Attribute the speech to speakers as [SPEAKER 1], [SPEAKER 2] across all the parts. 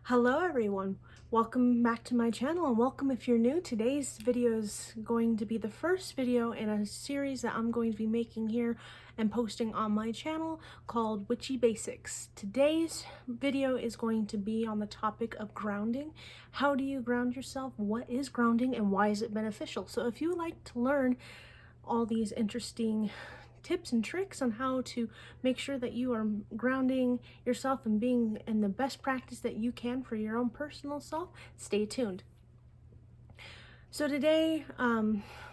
[SPEAKER 1] Hello everyone, welcome back to my channel and welcome if you're new. Today's video is going to be the first video in a series that I'm going to be making here and posting on my channel called Witchy Basics. Today's video is going to be on the topic of grounding. How do you ground yourself? What is grounding and why is it beneficial? So if you would like to learn all these interesting tips and tricks on how to make sure that you are grounding yourself and being in the best practice that you can for your own personal self, stay tuned. So today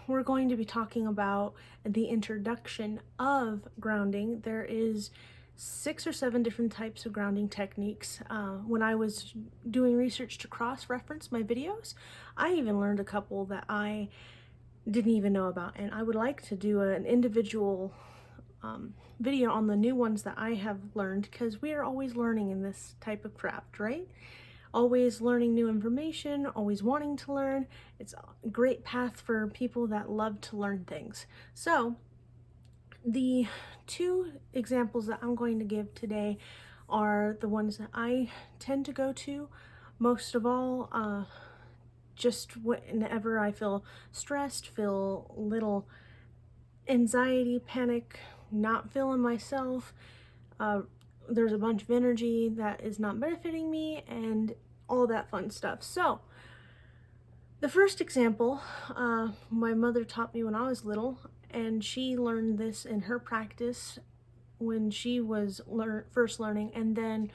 [SPEAKER 1] we're going to be talking about the introduction of grounding. There is 6 or 7 different types of grounding techniques. When I was doing research to cross-reference my videos, I even learned a couple that I didn't even know about, and I would like to do an individual video on the new ones that I have learned, because we are always learning in this type of craft, right? Always learning new information, always wanting to learn. It's a great path for people that love to learn things. So the 2 examples that I'm going to give today are the ones that I tend to go to most of all, just whenever I feel stressed, feel little anxiety, panic, not feeling myself, there's a bunch of energy that is not benefiting me, and all that fun stuff. So the first example, my mother taught me when I was little, and she learned this in her practice when she was first learning, and then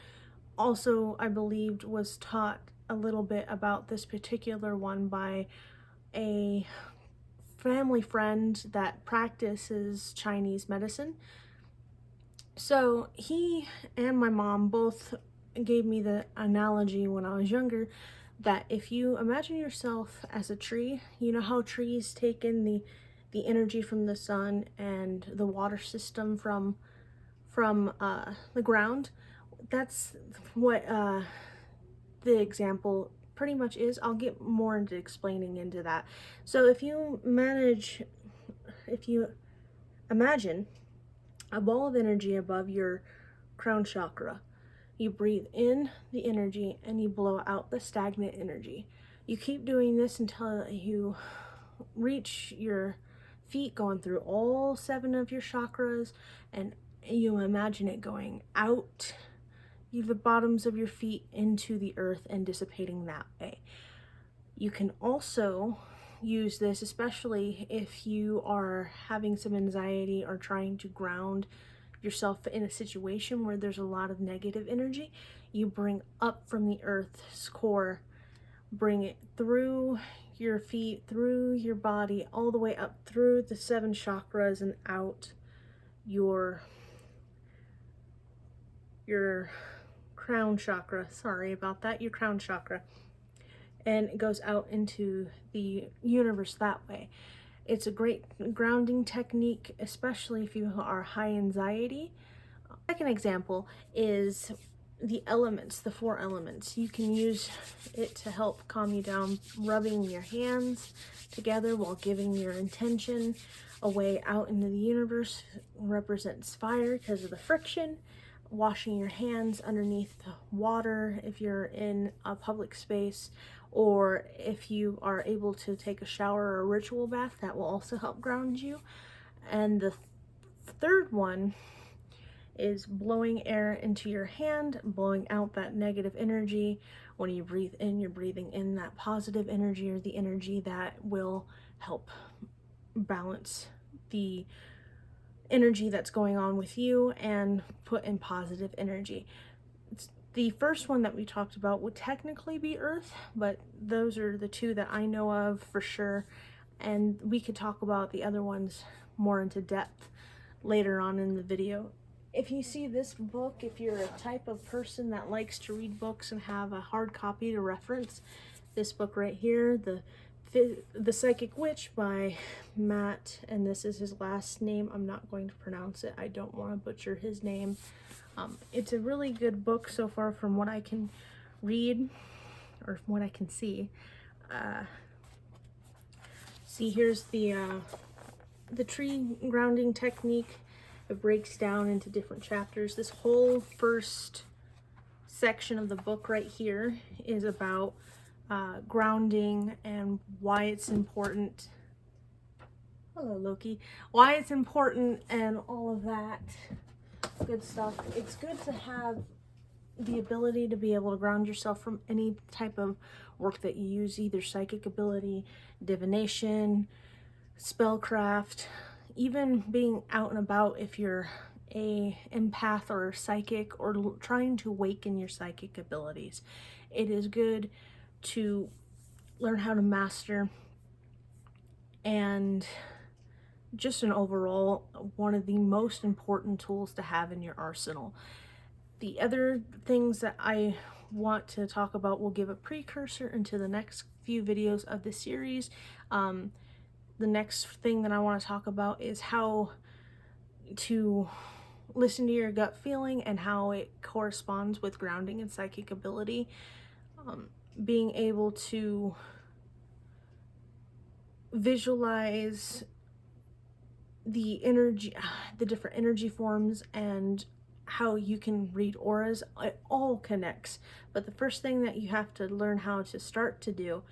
[SPEAKER 1] also I believed was taught a little bit about this particular one by a family friend that practices Chinese medicine. So he and my mom both gave me the analogy when I was younger that if you imagine yourself as a tree, you know how trees take in the energy from the sun and the water system from the ground. That's what the example pretty much is. I'll get more into explaining into that. So if you imagine a ball of energy above your crown chakra, you breathe in the energy and you blow out the stagnant energy. You keep doing this until you reach your feet, going through all 7 of your chakras, and you imagine it going out the bottoms of your feet into the earth and dissipating that way. You can also use this, especially if you are having some anxiety or trying to ground yourself in a situation where there's a lot of negative energy. You bring up from the earth's core, bring it through your feet, through your body, all the way up through the 7 chakras and out your crown chakra. Sorry about that, your crown chakra. And it goes out into the universe that way. It's a great grounding technique, especially if you are high anxiety. Second example is the elements, the 4 elements. You can use it to help calm you down, rubbing your hands together while giving your intention away out into the universe. Represents fire because of the friction. Washing your hands underneath the water if you're in a public space, or if you are able to take a shower or a ritual bath, that will also help ground you. And the third one is blowing air into your hand, blowing out that negative energy. When you breathe in, you're breathing in that positive energy, or the energy that will help balance the energy that's going on with you and put in positive energy. The first one that we talked about would technically be earth, but those are the 2 that I know of for sure, and we could talk about the other ones more into depth later on in the video. If you see this book, if you're a type of person that likes to read books and have a hard copy to reference, this book right here, The Psychic Witch by Matt, and this is his last name. I'm not going to pronounce it. I don't want to butcher his name. It's a really good book so far from what I can read, or from what I can see. See, here's the tree grounding technique. It breaks down into different chapters. This whole first section of the book right here is about grounding and why it's important. Hello, Loki. Why it's important and all of that good stuff. It's good to have the ability to be able to ground yourself from any type of work that you use, either psychic ability, divination, spellcraft, even being out and about if you're a empath or a psychic or trying to awaken your psychic abilities. It is good to learn how to master, and just an overall one of the most important tools to have in your arsenal. The other things that I want to talk about will give a precursor into the next few videos of the series. The next thing that I want to talk about is how to listen to your gut feeling and how it corresponds with grounding and psychic ability. Being able to visualize the energy, the different energy forms, and how you can read auras. It all connects, but the first thing that you have to learn how to start to do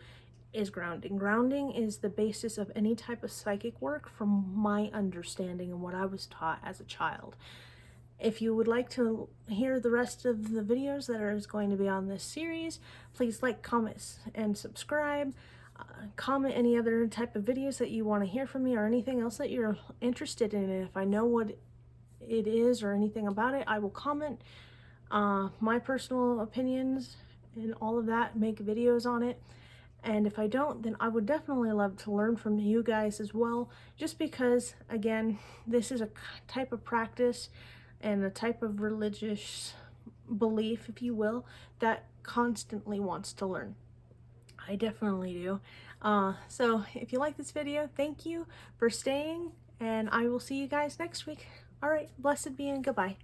[SPEAKER 1] is grounding. Grounding is the basis of any type of psychic work, from my understanding and what I was taught as a child. If you would like to hear the rest of the videos that are going to be on this series, please like, comment, and subscribe. Comment any other type of videos that you want to hear from me, or anything else that you're interested in. And if I know what it is or anything about it, I will comment my personal opinions and all of that, make videos on it. And if I don't, then I would definitely love to learn from you guys as well, just because, again, this is a type of practice and a type of religious belief, if you will, that constantly wants to learn. I definitely do. So if you like this video, thank you for staying, and I will see you guys next week. All right, blessed be and goodbye.